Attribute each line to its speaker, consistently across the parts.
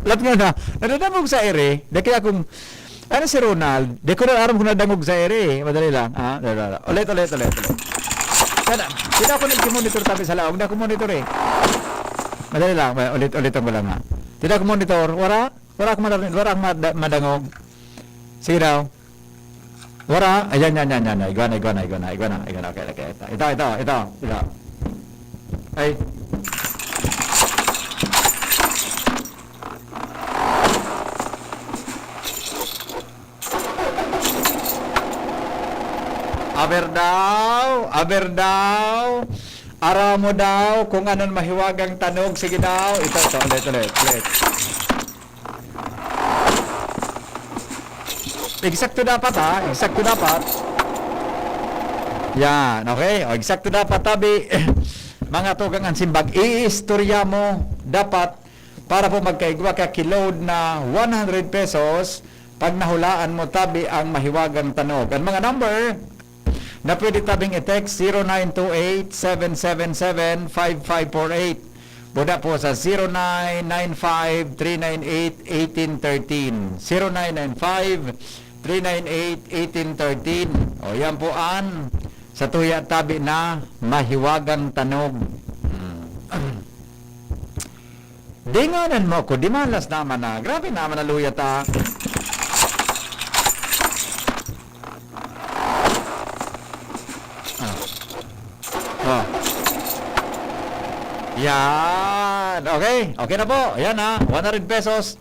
Speaker 1: Lat nga na, nadadamog sa ere, di kaya kung, ano si Ronald, di ko na aram kung nadamog sa ere, madali lang, ha? Ulit. Sana, hindi ako nag-monitor tabi sa laog, hindi ako monitor eh. Madali lang, ulit ang lang ha. Hindi ako monitor, wala akong madangog. Sige daw. Wala, ayan, iguana, okay, ito. Ay. Aber daw. Ara mo daw kung anong mahiwagang tanog. Sige daw. Ito, ulit. Eksakto dapat ha. Eksakto dapat. Yan, okay. O, eksakto dapat tabi. Mga tugang ang simbag. I-istorya mo dapat para po magkaigwa ka kiload na 100 pesos pag nahulaan mo tabi ang mahiwagang tanog. Ang mga number na pwede tabing i-text 0928-777-5548. Buda po sa 0995-398-1813. 0995-398-1813. O yan po an sa tuya tabi na mahiwagang tanog. Dinganan mo ko, di malas naman na. Grabe naman na luya ta. Oh. Yan. Okay. Okay na po. Ayan ha. 100 pesos.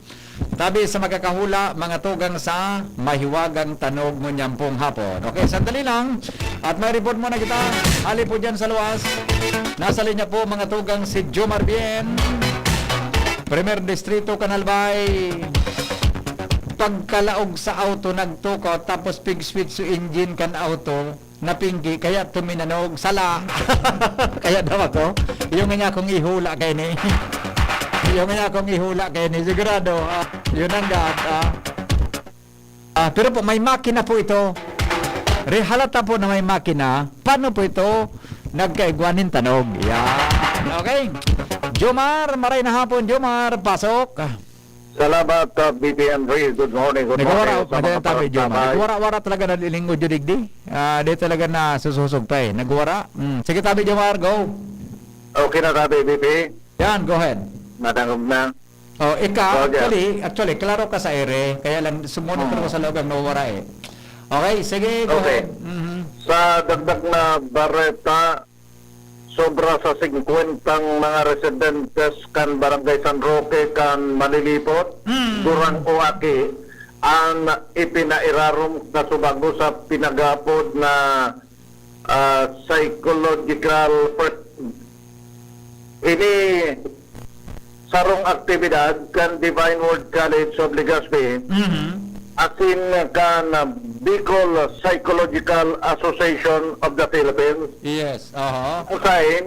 Speaker 1: Tabi sa magkakahula, mga tugang sa mahiwagang tanog mo nyampong hapon. Okay, sandali lang. At may report muna kita. Hali po dyan sa luwas. Nasa linya po mga tugang si Jomar Bien. Primer Distrito, Canalbay. Pagkalaog sa auto nagtukot, tapos pig switch sa engine kan auto, napinggi, kaya tuminanog, sala. Kaya daw ako, yung nga akong ihula kay ni. Yung nga akong ihula kay ni, sigurado, yun ang pero po, may makina po ito. Halata po na may makina. Paano po ito nagkaigwanin tanog? Yan. Okay. Jomar, maray na hapon, Jomar. Pasok.
Speaker 2: Salamat, BPM Ray. Good morning.
Speaker 1: Nagwara,
Speaker 2: sa mga
Speaker 1: Jomar. Nagwara talaga na lilinggo judigdi. Di talaga na sususog pa eh. Nagwara. Sige tabi, Jomar, go.
Speaker 2: Okay na tabi, BP.
Speaker 1: Yan, go ahead.
Speaker 2: Natangog na.
Speaker 1: Oh, ikaw,
Speaker 2: Okay.
Speaker 1: actually, klaro ka sa ere, kaya lang sumunod ko sa loob ang nawara eh. Okay, sige, go
Speaker 2: Okay.
Speaker 1: ahead.
Speaker 2: Sa dagdag na bareta, sobra sa 50 mga residentes kan Barangay San Roque kan malilipot, durang uwaki, ang ipinairarom na subago sa pinagapod na psychological ini sarong aktibidad kan Divine Word College of Legazpi asin kan Bicol Psychological Association of the Philippines.
Speaker 1: Yes,
Speaker 2: Usain,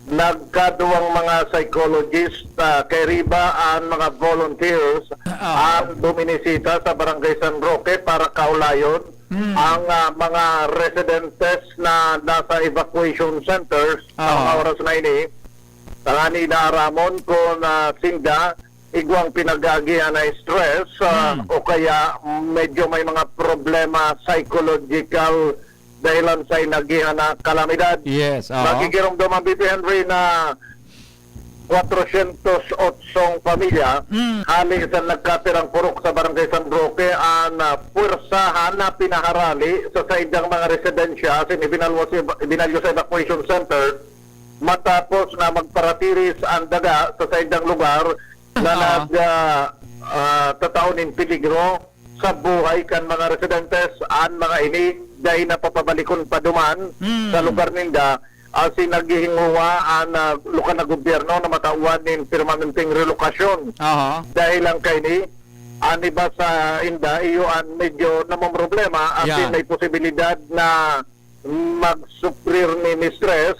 Speaker 2: nagkaduwang mga psychologist kay Riba ang mga volunteers ang buminisita sa Barangay San Roque para kaulayon ang mga residentes na nasa evacuation centers sa oras na ini. Tangani na aramon kung sinda igwang pinagagihan na stress o kaya medyo may mga problema psychological dahilan sa inagihan na kalamidad.
Speaker 1: Yes,
Speaker 2: Magigirong ang BP Henry na 408 pamilya hali sa nagkatirang purok sa Barangay San Roque ang puwersahan na pinaharali sa saidang mga residensya asin ibinalyo sa evacuation center matapos na magparatiris ang daga sa saidang lugar na nagtataunin peligro sa buhay kan mga residentes ang mga ini dahil napapabalikon pa duman sa lugar ninda asin naghihinguha ang lokal na gobyerno na matauan ng permanenteng relokasyon. Dahil lang kay ni ang iba sa inda iyo ang medyo namang problema asin may posibilidad na magsuprir ni stress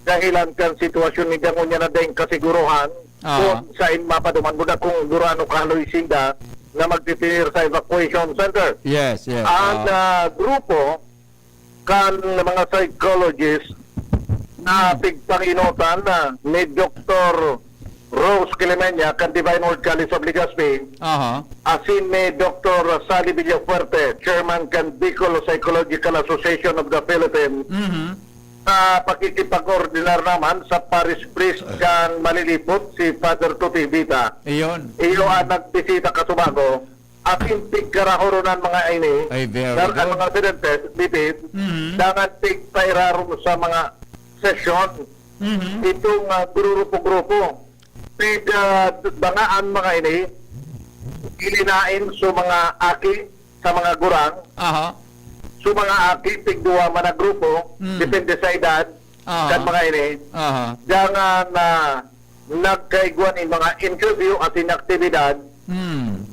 Speaker 2: dahilan kan sitwasyon ni Dangon niya na din kasiguruhan kung sa mapaduman mo na kung durano kaloy sinda na magtitinir sa evacuation center.
Speaker 1: Yes.
Speaker 2: Ang grupo kan mga psychologist na pigpanginutan na ni Dr. Rose Quilimenya, kan Divine Word College of Legazpi,
Speaker 1: Aha.
Speaker 2: asin ni Dr. Sally Villafuerte, Chairman kan Bicol Psychological Association of the Philippines, pakikipag-ordinar naman sa Parish Priest kan Malilipot, si Father Tuti Vita.
Speaker 1: Iyon.
Speaker 2: Iyo ang nagbisita ka Subago, asin tigkarahoronan mga ini,
Speaker 1: Ay, very
Speaker 2: ang
Speaker 1: good.
Speaker 2: mga residentes, bibit, dangan tigpairaron sa mga session, itong grupo-grupo. Bangaan mga ini, ilinain sa mga aki, sa mga gurang,
Speaker 1: Aha.
Speaker 2: sa mga aki, tigduwa man na grupo, depende sa edad, kan mga ini,
Speaker 1: Aha.
Speaker 2: jangan nagkaiguan in mga interview at inaktibidad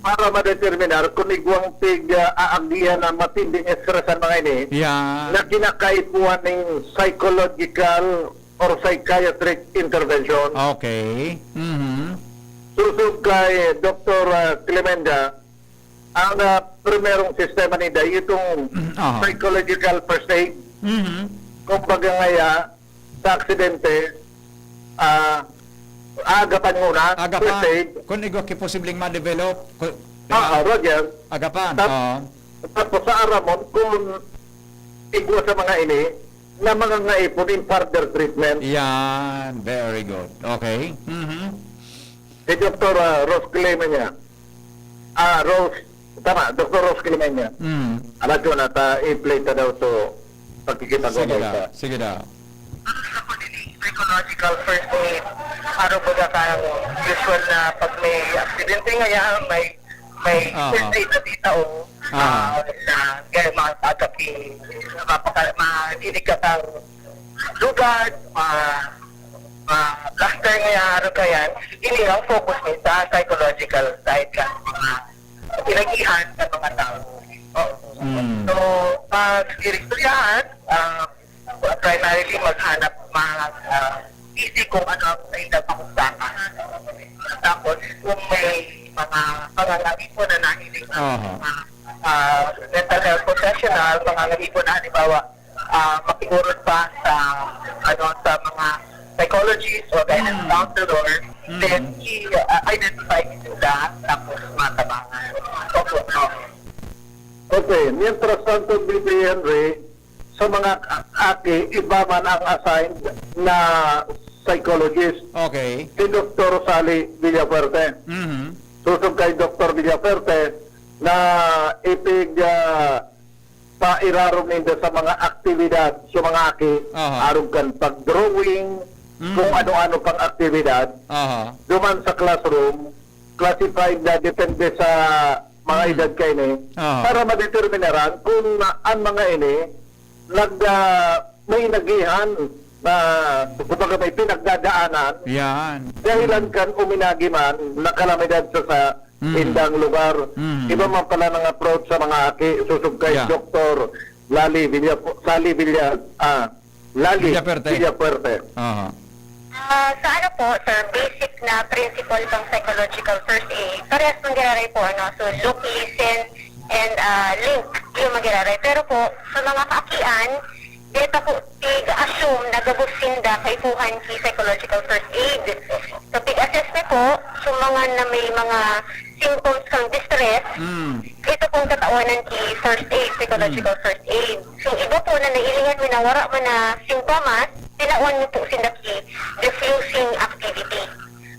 Speaker 2: para madeterminar kung igwang tig-aagihan na matinding estresan mga ini,
Speaker 1: Yan.
Speaker 2: na kinakaipuan ng psychological or psychiatric intervention.
Speaker 1: Okay.
Speaker 2: Susog kay Dr. Clemenza, ang primerong sistema nila, itong
Speaker 1: Aha.
Speaker 2: psychological first aid, kumbaga ngaya, sa aksidente, agapan muna,
Speaker 1: Aga
Speaker 2: first
Speaker 1: pa.
Speaker 2: aid,
Speaker 1: Kung igwa ki posibleng ma-develop.
Speaker 2: Roger,
Speaker 1: Agapan.
Speaker 2: Tap-
Speaker 1: Oo.
Speaker 2: tapos sa aramon, kung igwa sa mga ini, na mga ngaipon in further treatment.
Speaker 1: Yan. Very good. Okay.
Speaker 2: Si Dr. Rose Clemenza, Dr. Rose Clemenza, alam ko na i-play ta daw to
Speaker 1: Sige
Speaker 2: pagkikipag-ugay
Speaker 1: daw.
Speaker 2: ta.
Speaker 1: Sige daw.
Speaker 2: Psychological first aid, araw ba kayang usual na pag may aksidente ngayon, may first aid na dito na kaya mga tatapi, makinig ka ng lugar, plaster ngayon, araw kayan, ini ang focus nito sa psychological side ka, mga inagihan sa mga tao. So, pag iristoryahan, primarily maghanap mga easy kung ano ang napakusakan. Tapos, kung may mga pangangalipo na nahilig mental health professional, pangangalipo na, halimbawa, makiurot pa sa sa mga psychologists o guidance counselor, then i-identify sila tapos matabangan. Okay, mientras tanto, Bibi Henry, sa mga aki, iba man ang assigned na psychologist.
Speaker 1: Okay.
Speaker 2: Si Dr. Sally Villafuerte. Susog kay Dr. Villafuerte na ipig pairarong ninda sa mga aktibidad sa mga aki, arong kan pag-drawing, kung ano-ano pang aktibidad,
Speaker 1: Aha.
Speaker 2: duman sa classroom, classified na depende sa mga edad kayo ni, para madeterminaran kung ang mga ini may nagihan na kumbaga may pinagdadaanan
Speaker 1: Yan.
Speaker 2: dahilan kan uminagi man na kalamidad sa indang lugar. Iba man pala ng approach sa mga aki, susog kay Dr.
Speaker 1: Villafuerte.
Speaker 2: Villafuerte.
Speaker 1: Aha.
Speaker 3: Sa ano po, sir, basic na principle pang psychological first aid, parehas mangyararay po, so look, listen, and link yung magyararay. Pero po, sa mga kaakian, dito po, tig-assume na gabusinda kay puhan ki psychological first aid. So, tig-assessment po, sa mga na may mga symptoms kang distress, ito pong katawanan ki first aid, psychological first aid. So, iba po na nailingan mo na wara man na simptomas, tinawan mo po sinaki diffusing activity.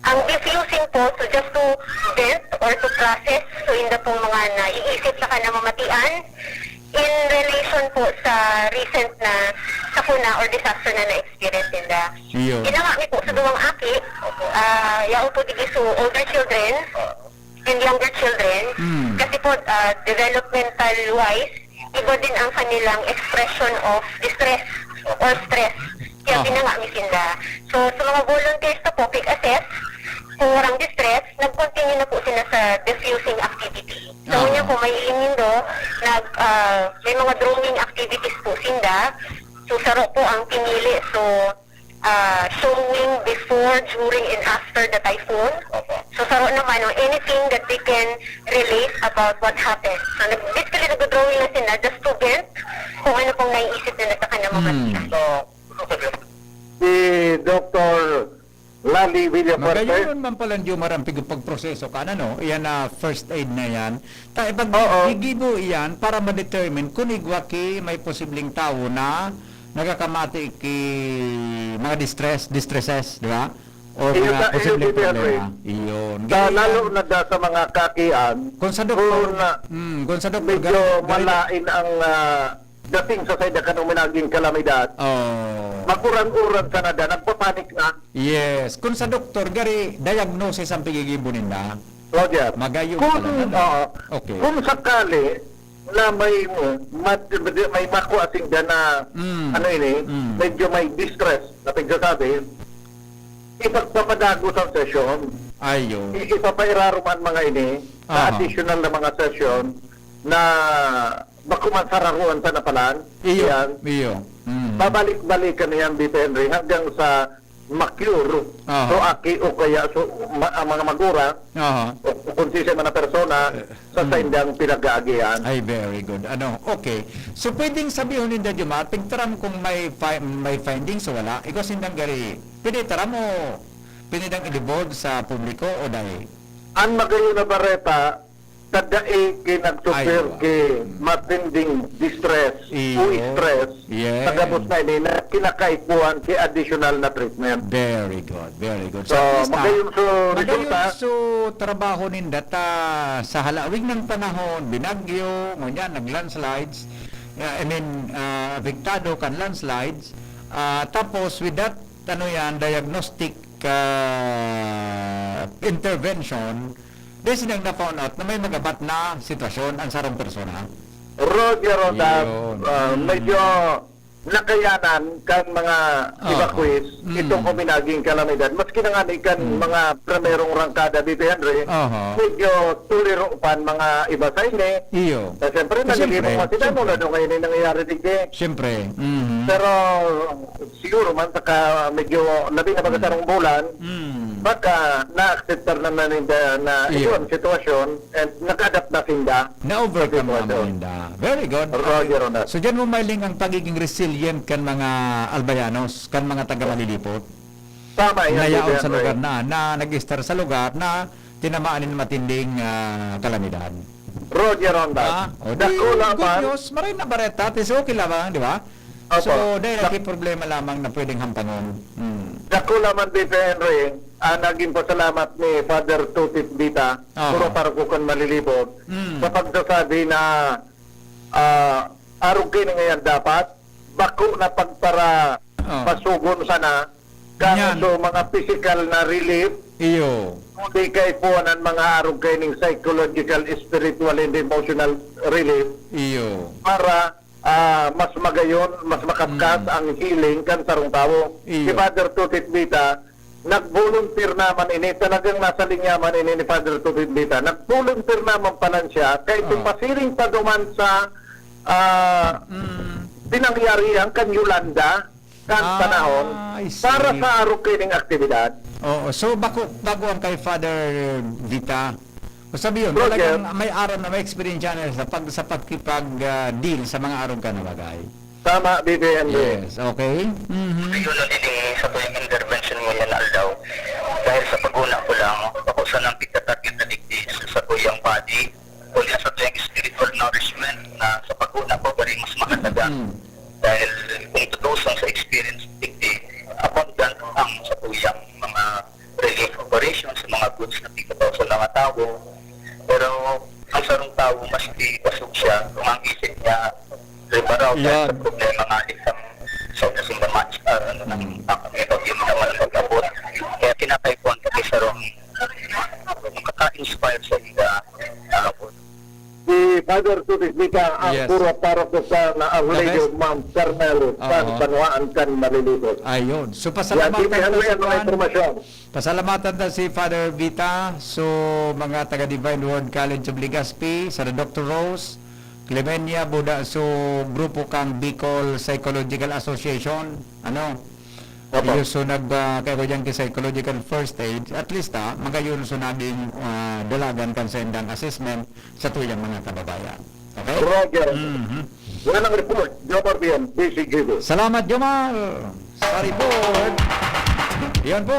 Speaker 3: Ang diffusing po, so just to vent or to process, so hindi pong mga naiisip sa kanang mamatian, in relation po sa recent na sakuna or disaster na na-experience nila. Inangami po sa duwang aki, yao po digi so older children and younger children, kasi po developmental wise, iba din ang kanilang expression of distress or stress. Kaya pinangami sila. So sa mga volunteers na po, pick assess, kung warang distress, nag-continue na po sila sa diffusing activity. So, niya po, may ilindo, may mga drawing activities po sinda. So, saro po ang pinili. So, showing before, during, and after the typhoon. So, saro naman, anything that they can relate about what happened. So, basically, nag-drawing na sila just to vent kung ano pong naiisip nila sa kanyang mga
Speaker 2: Si Dr. Lali Villafuerte.
Speaker 1: Magayon man pala Jomar ang pagproseso ka no, iyan na first aid na yan. Pag
Speaker 2: Oo.
Speaker 1: gigibo iyan para ma-determine kung igwa ki may posibleng tao na nagakamati ki mga distresses, di ba? O
Speaker 2: Iyo
Speaker 1: mga
Speaker 2: ta-
Speaker 1: posibleng
Speaker 2: iyo, Peter,
Speaker 1: problema. Iyon.
Speaker 2: Lalo na sa mga kakian,
Speaker 1: Kung sa doktor,
Speaker 2: kung
Speaker 1: kung sa doktor,
Speaker 2: medyo malain ang dating sa sayda kanong minaging kalamidad,
Speaker 1: Oh.
Speaker 2: magurang-urang ka na da, nagpapanik na.
Speaker 1: Yes. Kung sa doktor, gari, diagnosis ang pigigibo ninda.
Speaker 2: Roger.
Speaker 1: Magayon
Speaker 2: Kung,
Speaker 1: pala na.
Speaker 2: oo.
Speaker 1: Okay.
Speaker 2: Kung sakali na may makuha sing na ano ini, medyo may distress na pagsasabi, ipagpapadago sa session,
Speaker 1: Ayun.
Speaker 2: ipapairaruman mga ini
Speaker 1: Aha.
Speaker 2: sa additional na mga session na bakumansararuan sa napalan.
Speaker 1: Iyo.
Speaker 2: Yan.
Speaker 1: Iyo.
Speaker 2: Babalik-balikan yan, BP Henry, hanggang sa ma-cure.
Speaker 1: Aha.
Speaker 2: So, aki o kaya ang mga magura
Speaker 1: Aha.
Speaker 2: o kung sisi man na persona sa saindang pinag-aagihan.
Speaker 1: Ay, very good. Ano, okay. So, pwedeng sabihin ninda Jomar, pagtaram kung may findings o wala, ikaw sindang gari, pwede taram mo, pwede nang ilibod sa publiko o dahil?
Speaker 2: Ang magayon na bareta, tadai
Speaker 1: Aywa.
Speaker 2: kinagtupir ki matinding distress
Speaker 1: Iyo.
Speaker 2: o stress
Speaker 1: Yes.
Speaker 2: sa gamot na ini na kinakaipuan ki additional na treatment.
Speaker 1: Very good, very good.
Speaker 2: So,
Speaker 1: at least,
Speaker 2: magayon so resulta,
Speaker 1: magayon so trabaho ninda ta sa halawig ng panahon, binagyo, ngunyan, nag-landslides, apektado kan landslides, tapos with that, ano yan, diagnostic intervention, dahil silang na-found out na may magabat na sitwasyon ang sarang persona.
Speaker 2: Roger Rodas,
Speaker 1: Yun.
Speaker 2: medyo nakayanan kan mga evacuees itong kuminaging kalamidad. Maski na nga ni kan mga primerong rangkada dito, Henry,
Speaker 1: Aha.
Speaker 2: medyo tuliro pan mga iba sa ini.
Speaker 1: Iyo.
Speaker 2: Siyempre, nalilibang
Speaker 1: Siyempre.
Speaker 2: mo sila mula doon ngayon yung nangyayari dito.
Speaker 1: Siyempre. Mhm.
Speaker 2: Pero siguro man saka medyo labi na pagkasarong bulan, baka na-acceptar na ninda na ito
Speaker 1: Iyo.
Speaker 2: ang sitwasyon and nag-adapt na sinda.
Speaker 1: Na-overcome
Speaker 2: Sitwasyon.
Speaker 1: naman ninda. Very good.
Speaker 2: Roger Rodas.
Speaker 1: So dyan mo mailing ang pagiging resilient kan mga albayanos, kan mga taga-malilipot.
Speaker 2: Tama yan.
Speaker 1: Nayaon
Speaker 2: Peter,
Speaker 1: sa lugar na nag-star sa lugar na tinamaan ng matinding kalamidad.
Speaker 2: Roger Rodas.
Speaker 1: O di,
Speaker 2: Dako
Speaker 1: good
Speaker 2: naman.
Speaker 1: news, maray na bareta, tis okay lamang, di ba?
Speaker 2: Opo.
Speaker 1: So, dahil may problema lamang na pwedeng hampangon.
Speaker 2: Dako naman dito, Henry, naging pasalamat ni Father Tutit Bita,
Speaker 1: Aha.
Speaker 2: puro parakukan malilibot, sa pagsasabi na araw kayo ngayon dapat, bako na pagpara pasugon sana,
Speaker 1: Yan.
Speaker 2: kano so mga physical na relief,
Speaker 1: Iyo.
Speaker 2: kundi kay po ng mga araw kayo ng psychological, spiritual, and emotional relief,
Speaker 1: Iyo.
Speaker 2: para mas magayon, mas makapkas ang healing kan sarong tao.
Speaker 1: Iyo.
Speaker 2: Si Father Tutit Bita, nag-volunteer naman ini, talagang nasa linyaman ini ni Father Tutit Bita, nag-volunteer naman pala siya, kahit pasiring pa duman sa pinangyarihan kan Yolanda, kan panahon,
Speaker 1: I see.
Speaker 2: para sa araw kayo ng aktibidad.
Speaker 1: Oo, so bago ang kay Father Vita, o sabi yun,
Speaker 2: Roger.
Speaker 1: talagang may araw na may experience niya sa pagkipag-deal sa mga araw ka na bagay.
Speaker 2: Tama, BBMD.
Speaker 1: Yes, okay?
Speaker 4: Siguro din sa tuwing intervention mo yan aldaw. Dahil sa pag-una ko lang, ako sa nang pagtatarget na digdis sa tuyang body, ulit sa tuyang spiritual nourishment na sa pag-una ko, bari mas makataga. Dahil kung tutusan sa experience digdi, abundant ang sa tuyang mga relief operations, mga goods na tigataw sa mga tao. Pero ang sarong tao, mas pasok siya kung ang isip niya liberaw
Speaker 1: Yan.
Speaker 4: sa problema nga isang sa match yung naman mag-abot. Kaya kinakaipuan ka kay sarong makaka-inspire sa ida.
Speaker 2: Si Father Tutit Bita, ang
Speaker 1: Yes.
Speaker 2: puro para sa na Our Lady
Speaker 1: best.
Speaker 2: of Mount Carmelo, kan
Speaker 1: Oo.
Speaker 2: Banwaan kan malilibot.
Speaker 1: Ayun. So
Speaker 2: Yan,
Speaker 1: pasalamatan
Speaker 2: BBMD,
Speaker 1: ta si
Speaker 2: ang mga informasyon.
Speaker 1: Pasalamatan ta si Father Vita, so mga taga Divine Word College of Legazpi, sa Dr. Rose, Clemenia Buda, so grupo kang Bicol Psychological Association, ano?
Speaker 2: Opo.
Speaker 1: Yung so kaya ko dyan kay Psychological First Aid, at least magayon so naging dalagan kan sa indang assessment sa tuyang mga kababayan. Okay?
Speaker 2: Roger. Yan ang report. Jomar Bien, BCGB.
Speaker 1: Salamat, Jomar! Sa report! Yan po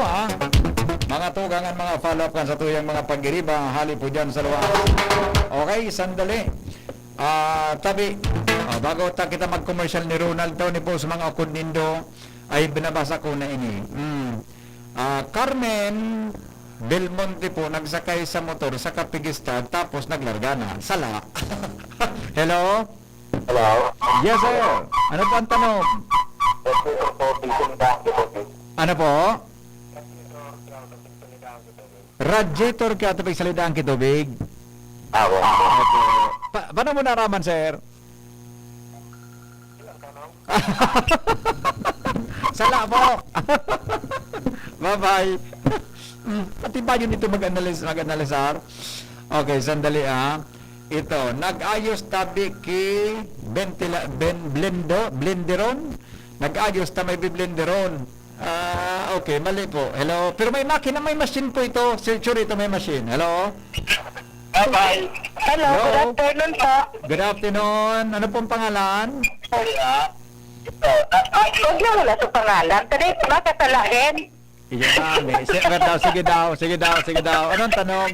Speaker 1: mga tugangan, mga follow-up kan sa tuyang mga pagiriba, hali po dyan sa luwa. Okay, sandali. Tabi, bago kita mag-commercial ni Ronald Tony po sa mga ukod nindo, ay binabasa ko na ini. Carmen Belmonte po nagsakay sa motor sa Kapigistad tapos naglarga na. Sala. Hello?
Speaker 2: Hello?
Speaker 1: Yes, sir. Ano po ang tanong? Ano po? Radiator kaya ito salidaan kitubig. Paano mo naraman, sir? Sala po. Bye-bye. Pati ba yun ito mag-analisar? Okay, sandali Ito, nag-ayos tabi ki blenderon. Nag-ayos ta may biblenderon. Okay, mali po. Hello. Pero may makina, may machine po ito. Sure, ito may machine. Hello?
Speaker 2: Bye-bye.
Speaker 3: Hello, good afternoon po.
Speaker 1: Good afternoon. Ano pong pangalan?
Speaker 3: Huwag na wala sa pangalan. Today, makatalagin.
Speaker 1: Yan. Sige daw. Anong tanong?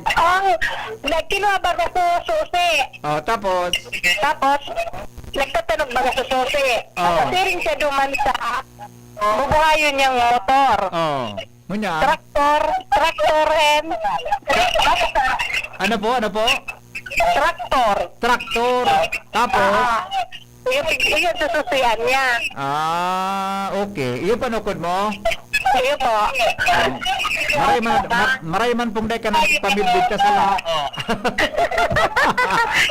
Speaker 3: Nagkinuha ba ko susi?
Speaker 1: Tapos?
Speaker 3: Tapos, nagtatanong ba sa susi? Kasi rin siya duman sa bubuhayon niyang motor.
Speaker 1: Munya?
Speaker 3: Traktor and...
Speaker 1: Ano po?
Speaker 3: Traktor.
Speaker 1: Tapos?
Speaker 3: Yung sususian niya.
Speaker 1: Okay. Iyo panukod mo?
Speaker 3: Iyo po.
Speaker 1: Maray man pong day ka na pamilbid ka sa lahat.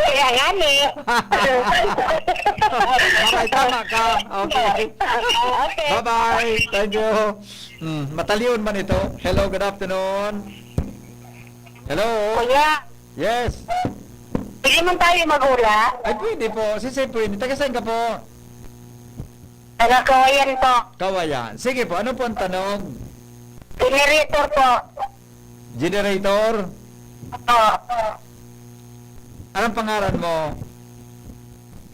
Speaker 3: Kaya nga ni.
Speaker 1: Okay, tama ka. Okay.
Speaker 3: Okay.
Speaker 1: Bye-bye. Thank you. Matalion man ito. Hello, good afternoon. Hello.
Speaker 3: Kuya,
Speaker 1: Yes.
Speaker 3: hindi man tayo magula.
Speaker 1: Ay, pwede po. Pwede. Taga saan ka po?
Speaker 3: Nagkawayan po.
Speaker 1: Kawayan. Sige po, ano po ang tanong?
Speaker 3: Generator po.
Speaker 1: Generator? Anong pangalan mo?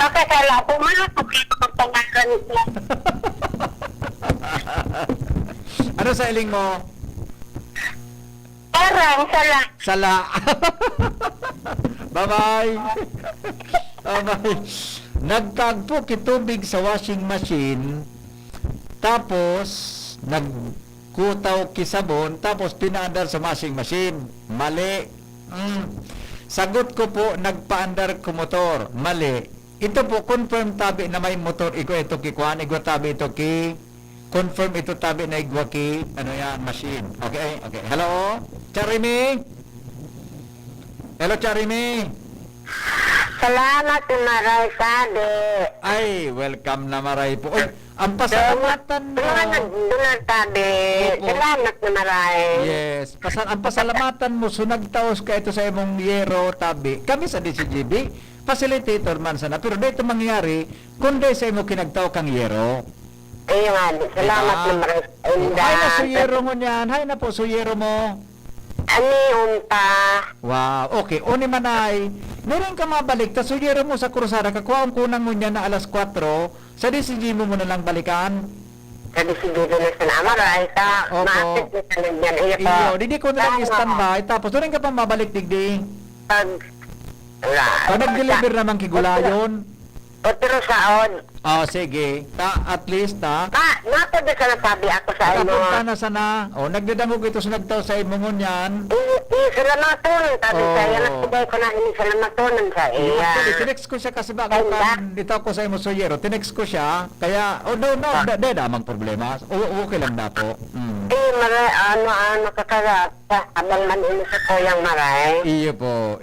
Speaker 3: Kakasala po mga pagpangalan.
Speaker 1: Ano sa iling mo?
Speaker 3: Parang sala.
Speaker 1: Sala. Bye-bye. Bye-bye. Nagtagpo kitubig sa washing machine, tapos nagkutaw kisabon, tapos pinaandar sa washing machine. Mali. Sagot ko po, nagpaandar ko motor. Mali. Ito po, confirm tabi na may motor. Ito kikuan, tabi ito confirm ito tabi na igwa machine. Okay? Hello? Charimi? Hello, Charimi?
Speaker 3: Salamat maray sabi.
Speaker 1: Ay, welcome na maray po. Uy, ang pasalamatan mo.
Speaker 3: Doon sabi.
Speaker 1: Opo.
Speaker 3: Salamat na maray.
Speaker 1: Yes. Ang pasalamatan mo, sunagtaos ka ito sa imong yero tabi. Kami sa DCGB, facilitator man sana. Pero dito mangyari, kundi sa imo kinagtaw kang yero.
Speaker 3: Ayun nga, salamat na maray.
Speaker 1: Hay na suyero mo niyan. Hay na po suyero mo.
Speaker 3: Ani unta.
Speaker 1: Wow. Okay. Uni manay. Meron ka mabalik. Tas suyero mo sa krusada. Kakuha ang kunang mo niya na alas 4. Sa DCGB mo na lang balikan.
Speaker 3: Kasi siguro na sa maray sa
Speaker 1: Opo.
Speaker 3: maasit na sa nagyan. Iyo po.
Speaker 1: Iyo. Didi ko na lang i-standby. Tapos doon ka pa mabalik digdi.
Speaker 3: Pag...
Speaker 1: Pag nag-deliver naman kigulayon.
Speaker 3: O pero saon.
Speaker 1: Sige. At least
Speaker 3: Nato na sa nasabi ako sa ino.
Speaker 1: nakapunta na sana. Nagdadangog ito sa nagtaw sa imo ngunyan.
Speaker 3: Salamaton. Sabi
Speaker 1: Oh.
Speaker 3: sa iya, nagsigay ko na ini salamatonan sa iya.
Speaker 1: Tinext ko siya kasi bago kan dito ko sa imo suyero. Tinext ko siya. Kaya, no, damang problema. Okay lang na po.
Speaker 3: Maray, ano kakara. Abang man ini sa kuyang maray.
Speaker 1: Iyo po.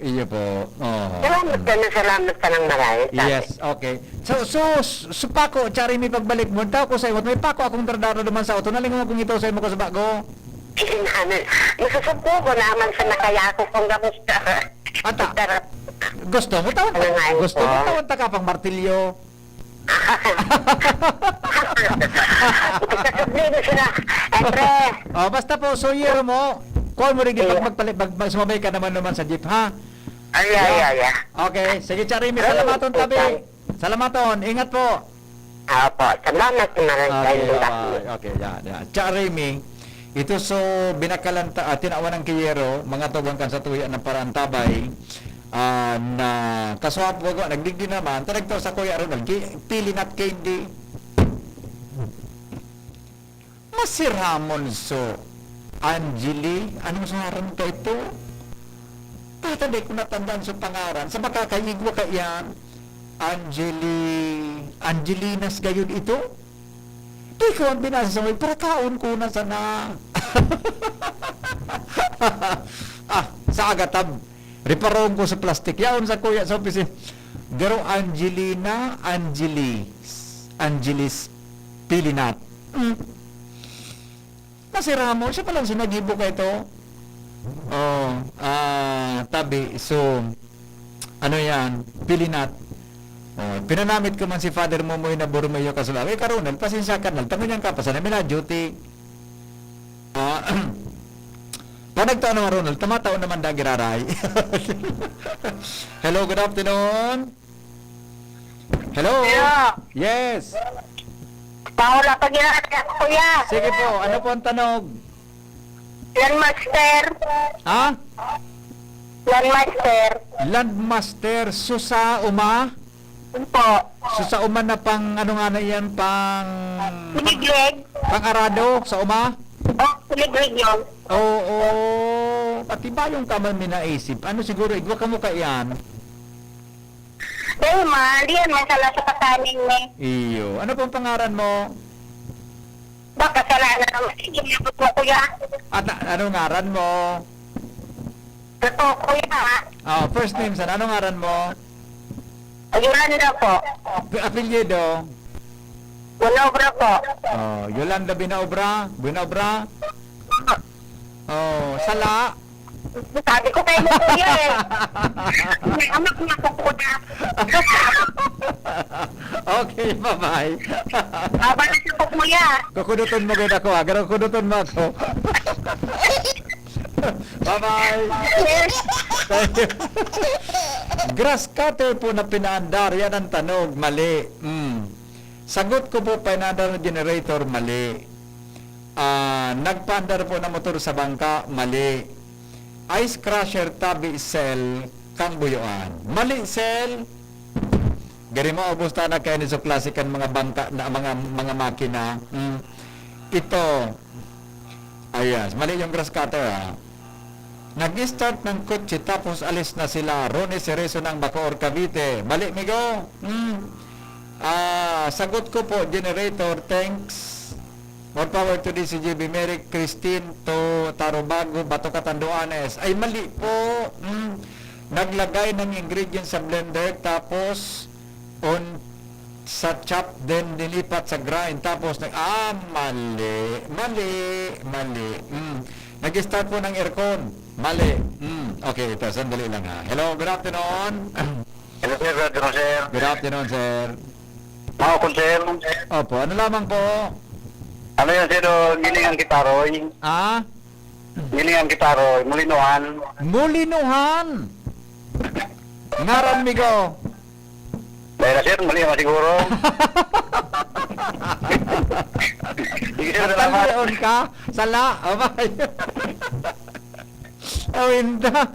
Speaker 3: Salamat ka ng maray. sabi.
Speaker 1: Yes, okay. So pako, tsari mi pagbalik mo. Tao ko sa imo. May pako akong tardaro naman sa auto. Nalingon akong ito sa imo ko sa bago.
Speaker 3: Nasusupo ko naman sa nakaya ko kung gamusta.
Speaker 1: Ata. Gusto mo tawon
Speaker 3: Ano nga ito?
Speaker 1: Gusto mo tawon ta ka pang martilyo.
Speaker 3: Kasubli sila. Entre.
Speaker 1: Basta po, suyero mo. Call mo rin pag sumabay ka naman sa jeep, ha?
Speaker 3: Ay.
Speaker 1: Okay, sige Charimi, salamaton tabi. Salamaton, ingat po.
Speaker 3: Opo, salamat na maray.
Speaker 1: Okay, yeah. Charimi, Ito so binakalanta tinawan ng kiyero mga tugang kan sa tuya ng parantabay na kaswap ko nagdigdi naman tanagto sa Kuya Ronald pili nat candy masiramon so Angeli anong sangaran ka ito tatanda ko natandaan sa pangaran sa makakaigwa ka yan Angelinas gayon ito di ko ang binasa sa may para kaon ko na sana sa agatab riparong ko sa plastic yaon sa kuya sa opisin pero Angelis Pilinat nasira mo siya palang sinagibo ka ito tabi so ano yan Pilinat pinanamit ko man si Father Momoy na Borromeo Kasulak karoon pasensya ka na tanong niyang kapasan namin na duty panagtaon naman Ronald tamataon naman dagiraray hello good afternoon hello
Speaker 3: Yeah.
Speaker 1: yes
Speaker 3: Paula pag kuya.
Speaker 1: sige po ano po ang tanog
Speaker 3: Landmaster.
Speaker 1: ha
Speaker 3: Landmaster.
Speaker 1: Landmaster susa uma
Speaker 3: Po.
Speaker 1: susa uma na pang ano nga na yan pang
Speaker 3: Siliglig.
Speaker 1: pang arado sa uma
Speaker 3: Oh, siliglig yun.
Speaker 1: oo pati ba yung kaman minaisip ano siguro igwa ka mo ka yan
Speaker 3: Dahil man, diyan may sala sa kataning ni.
Speaker 1: iyo ano pong pangaran mo
Speaker 3: Baka kasalanan naman. Inabot mo kuya.
Speaker 1: at anong ngaran mo
Speaker 3: Ito kuya.
Speaker 1: first name san anong ngaran mo
Speaker 3: Yolanda po.
Speaker 1: apelyido
Speaker 3: Wala po.
Speaker 1: Yolanda Binaobra Sala
Speaker 3: Sabi ko kayo mo kuya eh. May anak niya po kuya.
Speaker 1: okay bye bye
Speaker 3: Aba na siya po kuya.
Speaker 1: kukuduton mo gud ako agad kukuduton mo ako bye bye grass cutter po na pinaandar yan ang tanog mali sagot ko po pinaandar na generator mali nagpaandar po na motor sa bangka mali ice crusher tabi cell kang buyuan mali cell gari mo ubos na kayo ni so klasikan mga bangka na mga makina ito ayas mali yung grass cutter nag-start ng kotse tapos alis na sila Ronnie Cerezo ng Bacoor Cavite mali migo sagot ko po generator thanks more power to DCGB Merrick Christine to Tarobago Bato Catanduanes ay mali po naglagay ng ingredients sa blender tapos on sa chop then nilipat sa grind tapos mali nag-start po ng aircon mali okay ito sandali lang ha hello good afternoon
Speaker 4: Hello sir, good afternoon sir.
Speaker 1: good afternoon sir
Speaker 4: Mga sir,
Speaker 1: opo ano lamang po
Speaker 4: ano yan sir, ngilingan kitaroy. Ngilingan kitaroy, mulinohan.
Speaker 1: Mulinuhan ngaran migo
Speaker 4: Dahil na sir, mali naman siguro. Sige sir, salamat.
Speaker 1: Talion ka sala abay awinda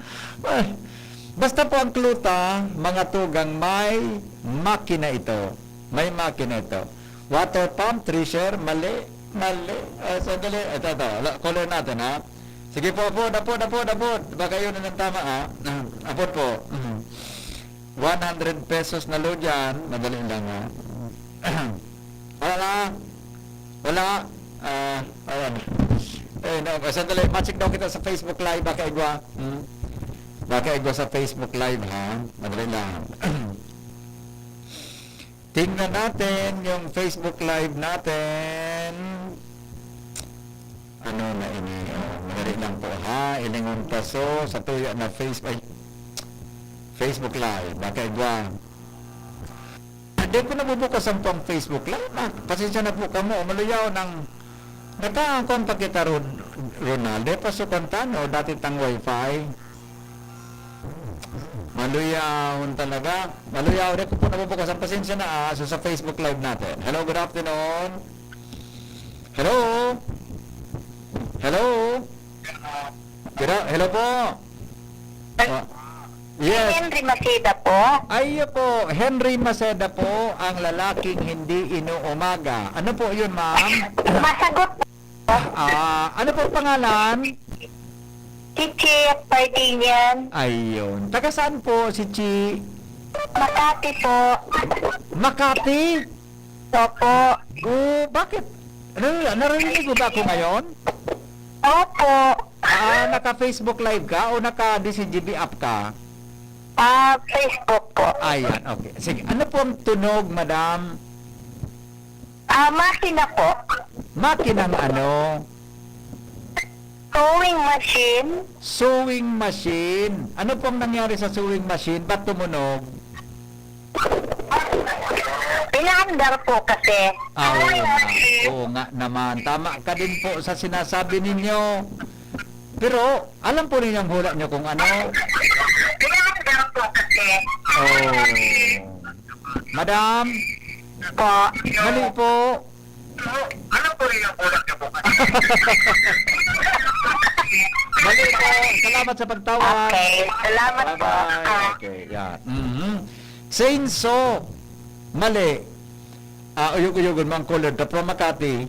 Speaker 1: basta po ang kluta mga tugang may makina ito water pump treasure mali sandali ito color natin ha sige po apod baka yun ang tama ha apod po 100 pesos na load yan madali lang ha wala ayan sandali matchik daw kita sa Facebook live baka igwa sa Facebook live ha madali lang tingnan natin yung Facebook live natin ano na ini madali lang po ha ilingon paso sa tuya na Facebook live baka igwa hindi ko nabubukas ang pang Facebook live pasensya na po kamo maluyaw ng nakaangkon pa kita Ronaldo pasukan tano dati tang wifi maluyaw talaga maluyaw rin ko po nabubukas ang pasensya na so sa Facebook live natin hello good afternoon hello Hello po. Oh, yes.
Speaker 3: Henry Maceda po.
Speaker 1: Ayo po, Henry Maceda po, ang lalaking hindi inuumaga. Ano po yun, ma'am?
Speaker 3: Masagot po.
Speaker 1: Ano po pangalan?
Speaker 3: Chichi Pardinian.
Speaker 1: Ayun. Taga saan po si Chi?
Speaker 3: Makati po.
Speaker 1: Makati?
Speaker 3: Opo.
Speaker 1: Oh, bakit? Narinig mo ba ako ngayon?
Speaker 3: Opo.
Speaker 1: Naka-Facebook Live ka o naka-DCGB app ka?
Speaker 3: Facebook po.
Speaker 1: Ayan, okay. Sige, ano po ang tunog, madam?
Speaker 3: Makina po.
Speaker 1: Makinang ano?
Speaker 3: Sewing machine.
Speaker 1: Sewing machine. Ano pong nangyari sa sewing machine? Ba't tumunog?
Speaker 3: Pinaandar po kasi.
Speaker 1: Oo nga naman. Tama ka din po sa sinasabi ninyo. Pero, alam po ninyong hula nyo kung ano?
Speaker 3: Pinaandar po kasi.
Speaker 1: Oh. Madam,
Speaker 3: Po.
Speaker 1: mali po.
Speaker 2: Ano po rin ang ulat niyo po?
Speaker 1: Mali po. Salamat sa pagtawag.
Speaker 3: Okay. Salamat po.
Speaker 1: Bye-bye. Okay, yan. Chainsaw. Mali. Uyog-uyogon mga color ta from Makati.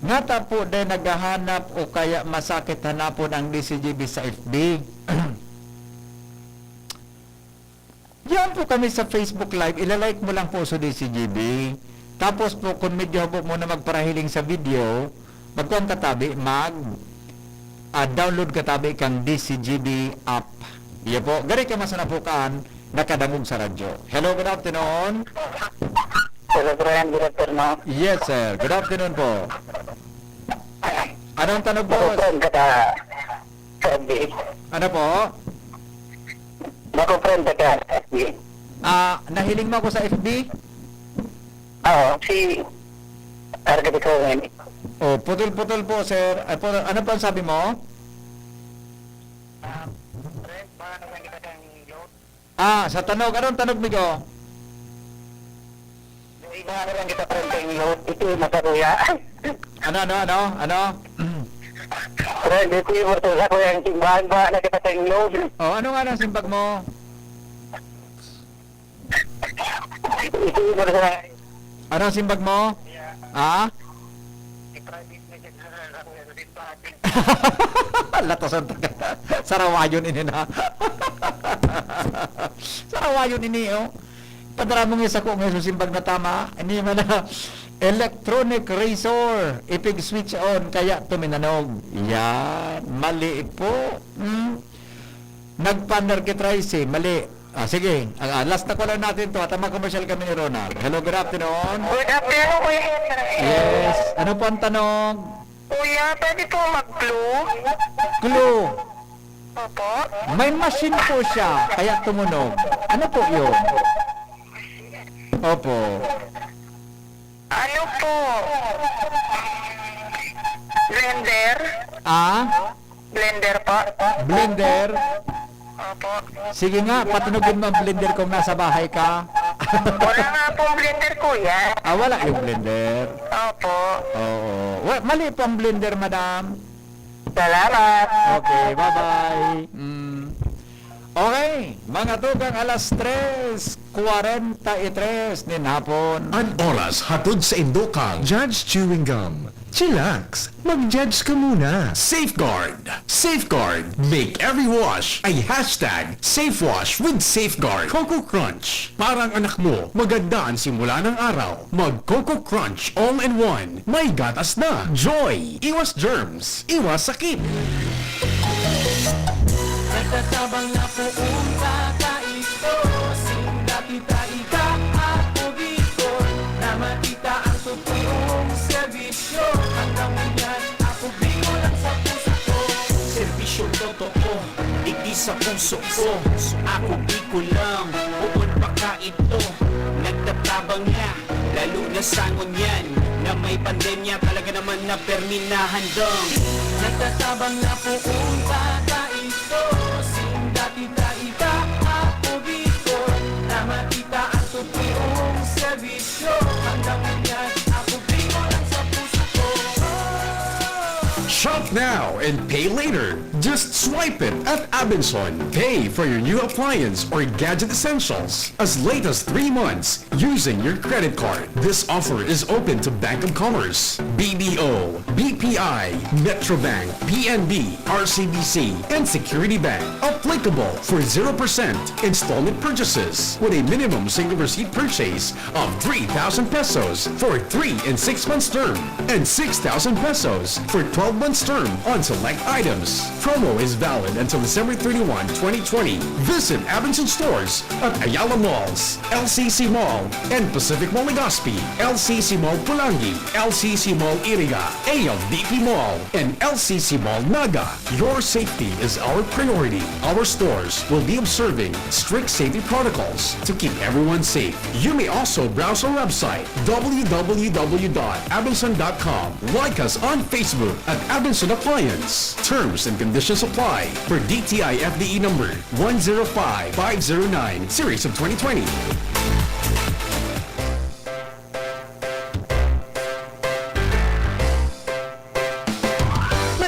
Speaker 1: Nga ta po din naghahanap o kaya masakit hanapon ang DCGB sa FB. Yan po kami sa Facebook Live. Ilalike mo lang po sa DCGB. Tapos po, kung medyo habo mo na magparahiling sa video, magkuhan katabi, download katabi kang DCGB app. Iya po. Gari ka masanapukan, nakadangog sa radyo. Hello, good afternoon.
Speaker 3: Hello, Brian. Good afternoon.
Speaker 1: Yes, sir. Good afternoon po. Anong tanong po?
Speaker 3: Friend ka sa FB.
Speaker 1: Ano po?
Speaker 3: Friend ka sa FB.
Speaker 1: Nahiling mo ako sa FB?
Speaker 3: Oo, si Argati Cohen.
Speaker 1: Oh, putol-putol po, sir. Ano po ang sabi mo? Sa tanog. Anong tanog mo ko?
Speaker 3: Iba na lang kita friend kayong load. Ito yung mataruya.
Speaker 1: Ano?
Speaker 3: Friend, ito yung mataruya ko yung timbahan ba na kita kayong load.
Speaker 1: Oh, ano nga ang simbag mo?
Speaker 3: Ito yung mataruya.
Speaker 1: Ano ang simbag mo? Latasan ka. Sarawayon ini na. Sarawayon ini, oh. Padara mong isa ko ngayon simbag na tama. Hindi man na electronic razor. Ipig switch on kaya tuminanog. Yan. Mali po. Nagpanarkitrize. Mali. Sige. Last na ko lang natin to. Tama commercial kami ni Ronald. Hello, good afternoon.
Speaker 3: Good afternoon, Kuya Henry.
Speaker 1: Yes. Ano po ang tanong?
Speaker 3: Kuya, pwede po mag-glue?
Speaker 1: Clue.
Speaker 3: Opo.
Speaker 1: May machine po siya, kaya tumunog. Ano po yun? Opo.
Speaker 3: Ano po? Blender? Blender po?
Speaker 1: Blender?
Speaker 3: Opo.
Speaker 1: Sige nga, patunogin mo ang blender kung nasa bahay ka.
Speaker 3: Wala nga pong blender, kuya.
Speaker 1: Wala yung blender.
Speaker 3: Opo.
Speaker 1: Oo. Mali po ang blender, madam.
Speaker 3: Salamat.
Speaker 1: Okay, bye-bye. Okay, mga tugang alas 3:43 nin hapon.
Speaker 5: An oras hatod sa Indokang Judge Chewing Gum. Chillax, mag-judge ka muna. Safeguard. Safeguard. Make every wash ay hashtag SafeWash with Safeguard. Coco Crunch. Parang anak mo, maganda ang simula ng araw. Mag-Coco Crunch all-in-one. May gatas na. Joy. Iwas germs. Iwas sakit.
Speaker 6: Nagtatabang na po ito. Sinapita-ita ako dito. Na matita ang totoong serbisyo. Hanggang ngayon ako bigo lang sa puso ko. Serbisyo totoo, hindi sa puso ko. Ako bigo lang, buon baka ito. Nagtatabang na, lalo na sangon yan. Na may pandemya talaga naman na perminahan dong. Nagtatabang na po ito. Sinapita-ita ako dito. Na matita ang totoong serbisyo. Hanggang ngayon ako bigo lang sa puso ko.
Speaker 5: Shop now and pay later. Just swipe it at Abenson. Pay for your new appliance or gadget essentials as late as 3 months using your credit card. This offer is open to Bank of Commerce, BDO, BPI, Metrobank, PNB, RCBC, and Security Bank. Applicable for 0% installment purchases with a minimum single receipt purchase of 3,000 pesos for 3 and 6 months term and 6,000 pesos for 12 months term on select items. Promo is valid until December 31, 2020. Visit Abenson stores at Ayala Malls, LCC Mall, and Pacific Mall Legazpi, LCC Mall Pulangi, LCC Mall Iriga, ALDP Mall, and LCC Mall Naga. Your safety is our priority. Our stores will be observing strict safety protocols to keep everyone safe. You may also browse our website www.abenson.com. Like us on Facebook at Abenson Appliance. Terms and conditions apply for DTI FDE number 105509 series of 2020.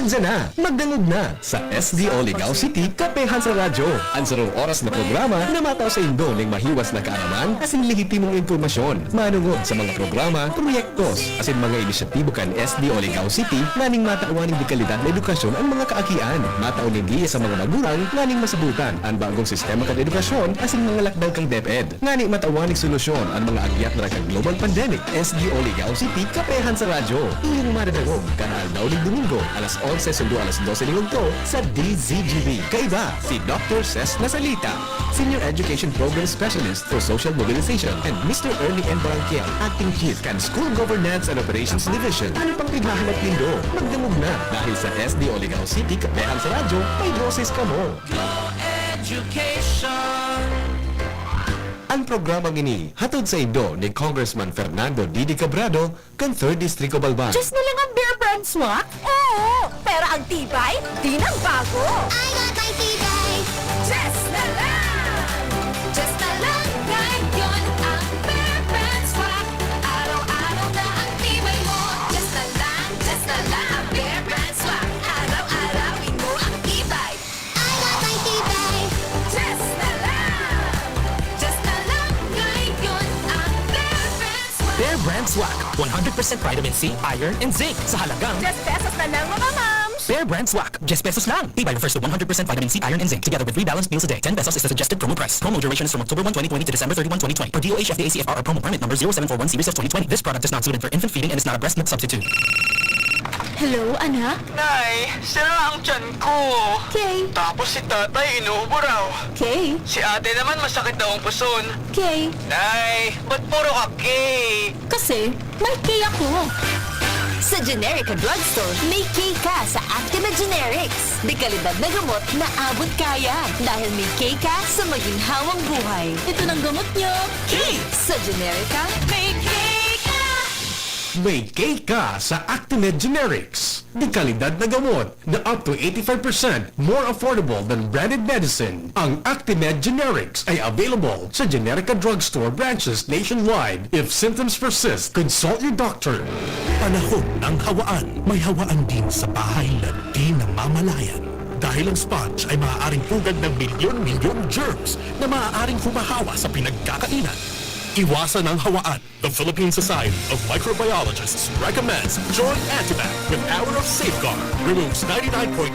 Speaker 7: Madya na, magdangog na sa SDO Ligao City, Kapehan sa Radyo. Ang sarong oras na programa na mataw sa indo ng mahiwas na kaaraman asin lehitimong impormasyon. Manungod sa mga programa, proyektos, asin mga inisyatibo kan SDO Ligao City naning matauan ng dekalidad na edukasyon ang mga kaakian. Mataon ng giya sa mga magulang naning masabutan ang bagong sistema kan edukasyon asin mga lakdaw kang DepEd. Ngani matauan ng solusyon ang mga agyat na kang global pandemic. SDO Ligao City, Kapehan sa Radyo. Iyong madadagog kanal daw ng Domingo, alas 11 sundo alas 12 linggo sa DZGB. Kaiba, si Dr. Ces Nasalita, Senior Education Program Specialist for Social Mobilization, and Mr. Ernie N. Barangkiel, Acting Chief kan School Governance and Operations Division. Ano pang pighahanap nindo? Magdamog na dahil sa SDO Ligao City, Kapehan sa Radyo, may boses ka mo. Ang programang ini hatod sa indo ni Congressman Fernando Didi Cabrado kan 3rd District of Alban.
Speaker 8: Just na lang ang beer brand swak? Oo! Pero ang tibay, di nang bago!
Speaker 9: I got my tibay.
Speaker 8: Just na lang! Just na lang ngayon ang beer brand swak. Araw-araw na ang tibay mo. Just na lang beer brand swak. Araw-arawin mo ang tibay.
Speaker 9: I got my tibay.
Speaker 8: Just na lang ngayon ang beer brand swak.
Speaker 6: Bear Brand Swak, 100% vitamin C, iron, and zinc sa halagang
Speaker 8: Just pesos na lang mga moms!
Speaker 6: Bear Brand Swak. Just pesos lang. Tibay refers to 100% vitamin C, iron, and zinc together with 3 balanced meals a day. 10 pesos is the suggested promo price. Promo duration is from October 1, 2020 to December 31, 2020. Per DOH FDA CFR promo permit number 0741 series of 2020. This product is not suited for infant feeding and is not a breast milk substitute.
Speaker 8: Hello, anak?
Speaker 10: Nay, sira ang tiyan ko.
Speaker 8: Kay?
Speaker 10: Tapos si tatay inuubo raw.
Speaker 8: Kay?
Speaker 10: Si ate naman masakit daw ang puson.
Speaker 8: Kay?
Speaker 10: Nay, ba't puro ka gay?
Speaker 8: Kasi may kay ako. Sa Generica Drugstore, may K ka sa Actima Generics. Di kalidad na gamot na abot kaya. Dahil may K ka sa maginhawang buhay. Ito ng gamot nyo. K! Sa Generica, may K ka!
Speaker 5: May cake ka sa Actimed Generics. Di kalidad na gamot na up to 85% more affordable than branded medicine. Ang Actimed Generics ay available sa Generica Drugstore branches nationwide. If symptoms persist, consult your doctor.
Speaker 11: Panahon ng hawaan. May hawaan din sa bahay na di namamalayan. Dahil ang sponge ay maaaring pugad ng milyon-milyong germs na maaaring humahawa sa pinagkakainan. Iwasan ang hawaan. The Philippine Society of Microbiologists recommends Joy Antibac with Hour of Safeguard. Removes 99.9%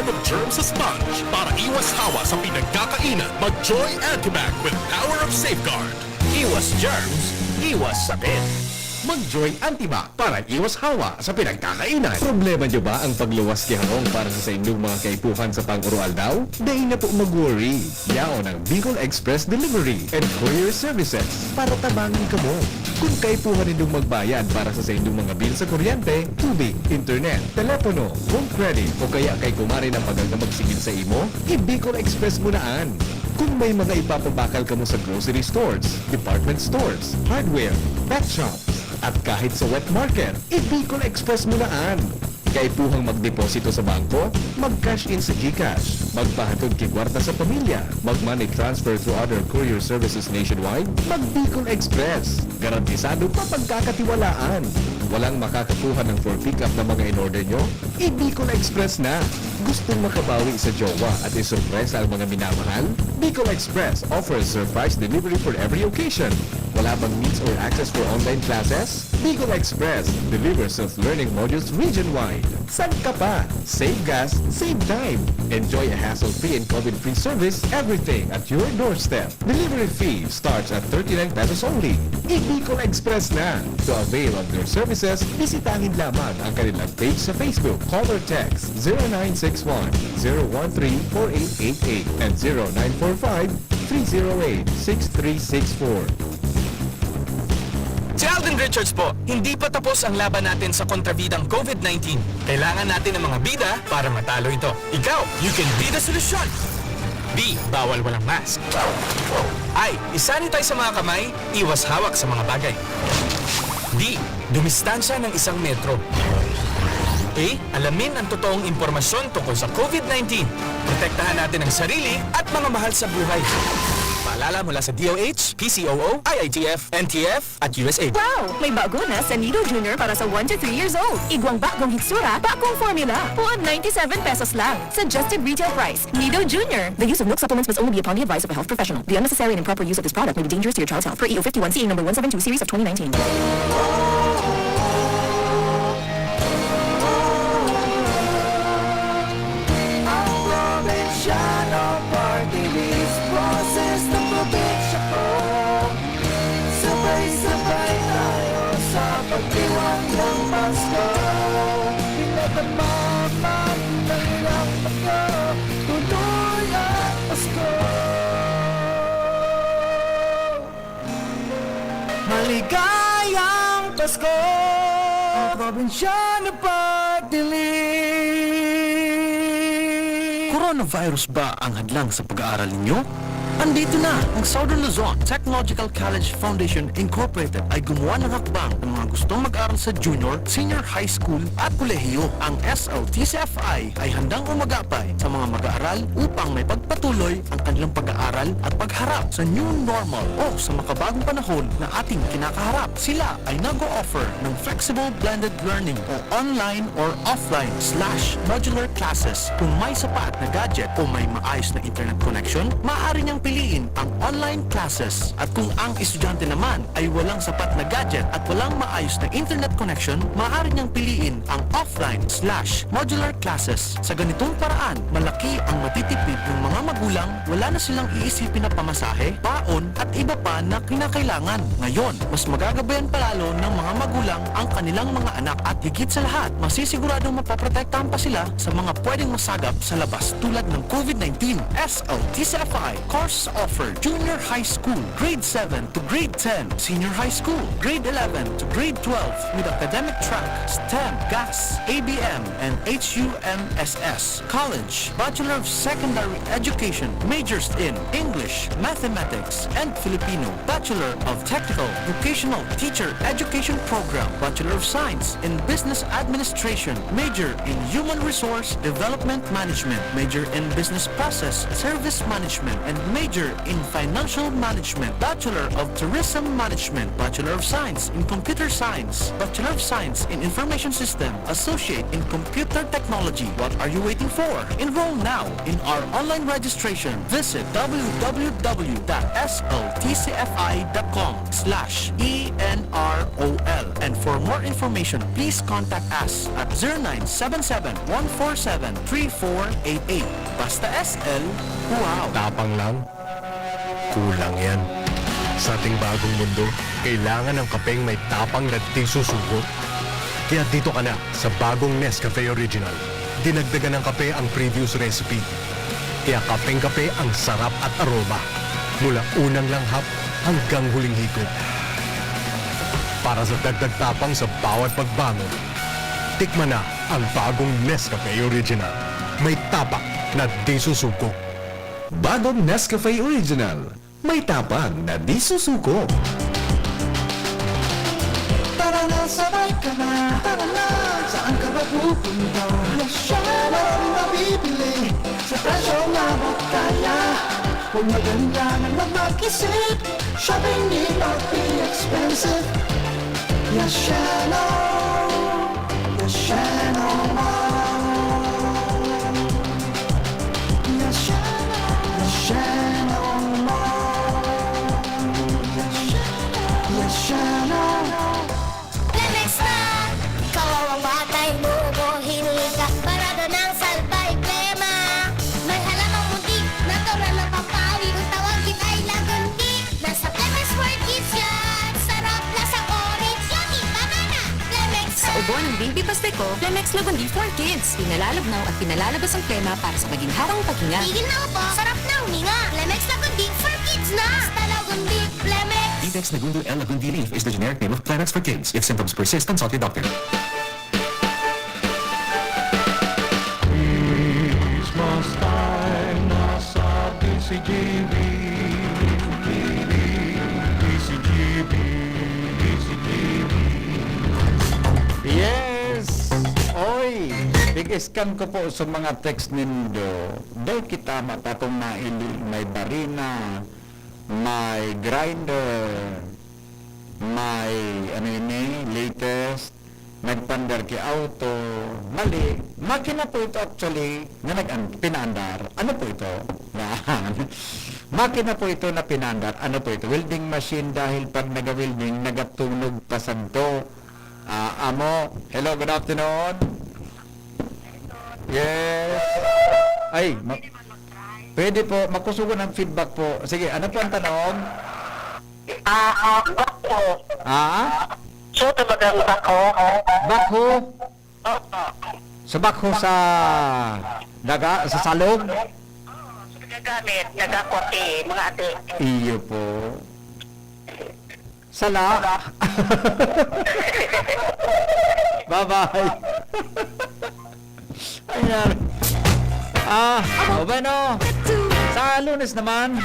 Speaker 11: of germs sa sponge. Para iwas hawa sa pinagkakainan, mag-Joy Antibac with Hour of Safeguard.
Speaker 6: Iwas germs, iwas sakit.
Speaker 5: Mag-Joy Antibac para iwas hawa sa pinagkakainan.
Speaker 7: Problema nyo ba ang pagluwas kiharong para sa inyong mga kaipuhan sa pang-oral daw? Dahil na po mag-worry. Yaon ang Bicol Express Delivery and Courier Services para tabangin ka mo. Kung kaipuhan ninyong magbayad para sa inyong mga bill sa kuryente, tubig, internet, telepono, home credit o kaya kay kumari ng pagagdamagsigil sa imo, i-Bicol Express mo naan. Kung may mga ipapabakal ka mo sa grocery stores, department stores, hardware, pet shops, at kahit sa wet market, i-Bicol Express mo naan. Kaipuhang magdeposito sa bangko, mag-cash in sa GCash, magpahatod kikwarta sa pamilya, mag-money transfer through other courier services nationwide, mag-Bicol Express. Garantisado pa pagkakatiwalaan. walang makakakuha ng for pickup na mga in-order nyo? Bicol Express na! Gustong makabawi sa jowa at isurpresa ang mga minamahal? Bicol Express offers surprise delivery for every occasion. Wala bang needs or access for online classes? Bicol Express delivers self-learning modules region-wide. Saan ka pa? Save gas, save time. Enjoy a hassle-free and COVID-free service, everything at your doorstep. Delivery fee starts at 39 pesos only. Bicol Express na! To avail of their services, bisitahin lamang ang kanilang page sa Facebook. Call or text 0961-013-4888 and 0945-308-6364.
Speaker 10: Si Alden Richards po, hindi pa tapos ang laban natin sa kontrabidang COVID-19. Kailangan natin ng mga bida para matalo ito. Ikaw, you can be the solution. B. Bawal walang mask. I. Isanitize sa mga kamay, iwas hawak sa mga bagay. D. Dumistansya ng 1 metro. A. Alamin ang totoong impormasyon tungkol sa COVID-19. Protektahan natin ang sarili at mga mahal sa buhay. Paalala mula sa DOH, PCOO, IITF, NTF at USAID.
Speaker 8: Wow! May bago na sa Nido Junior para sa 1 to 3 years old. Igwang bagong hitsura, bagong formula. Puan 97 pesos lang. Suggested retail price. Nido Junior. The use of milk supplements must only be upon the advice of a health professional. The unnecessary and improper use of this product may be dangerous to your child's health. Per EO 51 CA number 172 series of 2019.
Speaker 6: Sabay-sabay tayo sa pagdiwang ng Pasko. Pinatamamang mahirap ako, tuloy ang Pasko. Maligayang Pasko, ang probinsyano pagdilim. Coronavirus ba ang hadlang sa pag-aaral ninyo? Andito na ang Southern Luzon Technological College Foundation Incorporated ay gumawa ng hakbang ng mga gustong mag-aral sa junior, senior high school at kolehiyo. Ang SLTCFI ay handang umagapay sa mga mag-aaral upang may pagpatuloy ang kanilang pag-aaral at pagharap sa new normal o sa makabagong panahon na ating kinakaharap. Sila ay nag-o-offer ng flexible blended learning o online or offline/modular classes. Kung may sapat na gadget o may maayos na internet connection, maaari niyang piliin ang online classes. At kung ang estudyante naman ay walang sapat na gadget at walang maayos na internet connection, maaari niyang piliin ang offline/modular classes. Sa ganitong paraan, malaki ang matitipid ng mga magulang, wala na silang iisipin na pamasahe, baon at iba pa na kinakailangan. Ngayon, mas magagabayan palalo ng mga magulang ang kanilang mga anak at higit sa lahat, masisiguradong mapaprotektahan pa sila sa mga pwedeng masagap sa labas tulad ng COVID-19. SLTCFI course offered junior high school, grade 7 to grade 10, senior high school, grade 11 to grade 12 with academic track, STEM, GAS, ABM, and HUMSS. College, Bachelor of Secondary Education, majors in English, Mathematics, and Filipino. Bachelor of Technical Vocational Teacher Education Program, Bachelor of Science in Business Administration, major in Human Resource Development Management, major in Business Process Service Management, and major in Financial Management, Bachelor of Tourism Management, Bachelor of Science in Computer Science, Bachelor of Science in Information System, Associate in Computer Technology. What are you waiting for? Enroll now in our online registration. Visit www.sltcfi.com/ENROL. And for more information, please contact us at 0977-147-3488. Basta SL, wow!
Speaker 5: Tapang lang? Kulang yan. Sa ating bagong mundo, kailangan ng kapeng may tapang na di susuko. Kaya dito ka na sa bagong Nescafe Original. Dinagdagan ng kape ang previous recipe. Kaya kapeng-kape ang sarap at aroma. Mula unang langhap hanggang huling higop. Para sa dagdag tapang sa bawat pagbangon, tikman na ang bagong Nescafe Original. May tapak na di susuko.
Speaker 7: Bagong Nescafe Original. May tapang na di susuko.
Speaker 6: Tara na, sabay ka na. Tara na, saan ka ba pupunta? Masyado ang mabibili sa presyong abot kaya. Huwag maganda na mag-isip, shopping need not be expensive.
Speaker 9: Lemex na! Kawawang batay, bubuhin ka para doon ang salbay plema. May halamang muntik, natural na papawi. Kung tawagin ay lagundi. Nasa Lemex for Kids yan. Sarap na sa orange, yummy, banana. Lemex
Speaker 8: Sa ubo ng baby pasteko, Flemex Lagundi for Kids. Pinalalabnaw at pinalalabas ang plema para sa maginhawang paghinga.
Speaker 9: Tigil na upo, sarap na huminga. Lemex lagundi for kids na. Basta lagundi, Lemex.
Speaker 7: Evex Nagundo L. Lagundi Leaf is the generic name of Clarex for kids. If symptoms persist, consult your doctor.
Speaker 1: Christmas time, nasa DCGB. DCGB. Yes! Oy! Big-scan ko po sa mga text nindo. Dahil kita matatong na may barina, may grinder, may ano yun latest, nagpandar ki auto, mali. Makina po ito actually na pinaandar. Ano po ito? Makina po ito na pinandar. Ano po ito? Welding machine dahil pag naga-welding, nagatunog pasanto. Amo, hello, good afternoon. Yes. Ay, pwede po, makusugo ng feedback po. Sige, ano po ang tanong?
Speaker 4: Bako.
Speaker 1: So,
Speaker 4: talagang bako.
Speaker 1: bakho? So, bakho sa daga, sa salog?
Speaker 4: Gagamit, nagakote, mga ate.
Speaker 1: Iyo po. Sala. Bye-bye. Ayan. Bueno. Sa Lunes naman.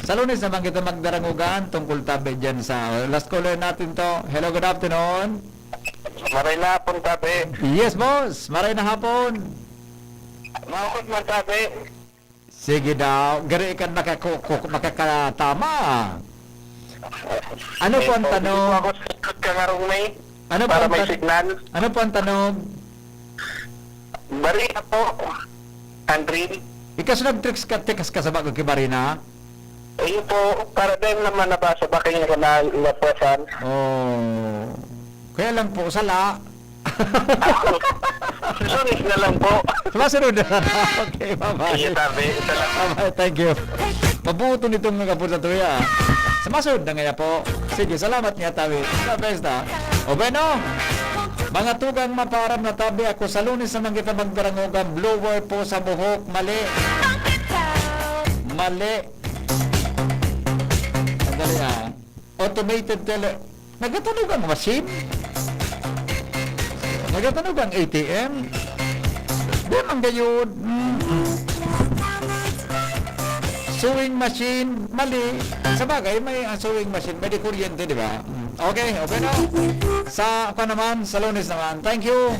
Speaker 1: Sa Lunes naman kita magdarangugan tungkol tabi dyan sa last caller natin to. Hello, good afternoon.
Speaker 4: Maray na hapon, tabi.
Speaker 1: Yes, boss. Maray na hapon.
Speaker 4: Maukot man, tabi.
Speaker 1: Sige daw. Gari ka makakatama. Ano po ang tanong?
Speaker 4: Ako sikot ka nga rong may.
Speaker 1: Ano po
Speaker 4: Para
Speaker 1: ang
Speaker 4: may
Speaker 1: tanong?
Speaker 4: signal.
Speaker 1: Ano po ang tanong?
Speaker 4: Bari na po. Andrin.
Speaker 1: Ikas nag-tricks ka, tikas ka sa bago kibarina?
Speaker 4: Ayun po, para din naman nabasa ba kayo na napasan?
Speaker 1: Oh. Kaya lang po, sala.
Speaker 4: Susunod na lang po.
Speaker 1: Sumasunod na. Okay, bye-bye.
Speaker 4: Sige, tabi. Salamat.
Speaker 1: Bye-bye, thank you. Mabuto nitong mga kapur sa tuya. Sumasunod na nga po. Sige, salamat niya, tabi. Sa besta. O bueno, mga tugang maparam na tabi ako sa Lunes naman kita magbarangugan. Blower po sa buhok. Mali. Mali. Sandali automated nagatunog ang machine? Nagatunog ang ATM? Di man gayon. Sewing machine, mali. Sa bagay, may sewing machine, may di kuryente, di ba? Okay, okay na. Sa ako naman, sa Lunes naman. Thank you.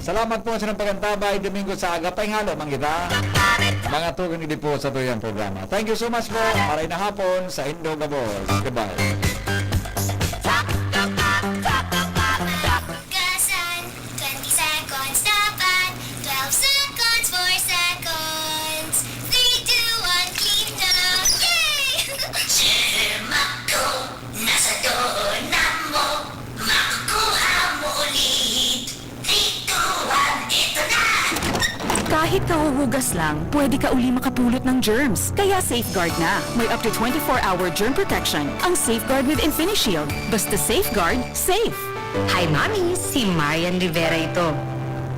Speaker 1: Salamat po sa ng pagantabay. Domingo sa aga. Pahinghalo, manggita. Mga tugang hindi po sa tuyang programa. Thank you so much po. Maray na hapon sa Indo Gabos. Goodbye.
Speaker 9: Gasan, 20 seconds dapat, 12 seconds, 4 seconds. 3, 2, 1, clean now. Yay! Mako, nasa doon na mo, makukuha mo ulit. 3, 2, 1, ito na!
Speaker 8: Kahit kahuhugas lang, pwede ka uli makapulot ng germs. Kaya Safeguard na. May up to 24-hour germ protection. Ang Safeguard with InfiniShield. Basta Safeguard, safe.
Speaker 12: Hi, Mami! Si Marian Rivera ito.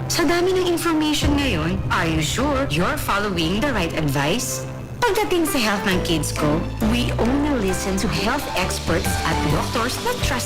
Speaker 12: Sa dami ng information ngayon, are you sure you're following the right advice? Pagdating sa health ng kids ko, we only listen to health experts at doctors na trusted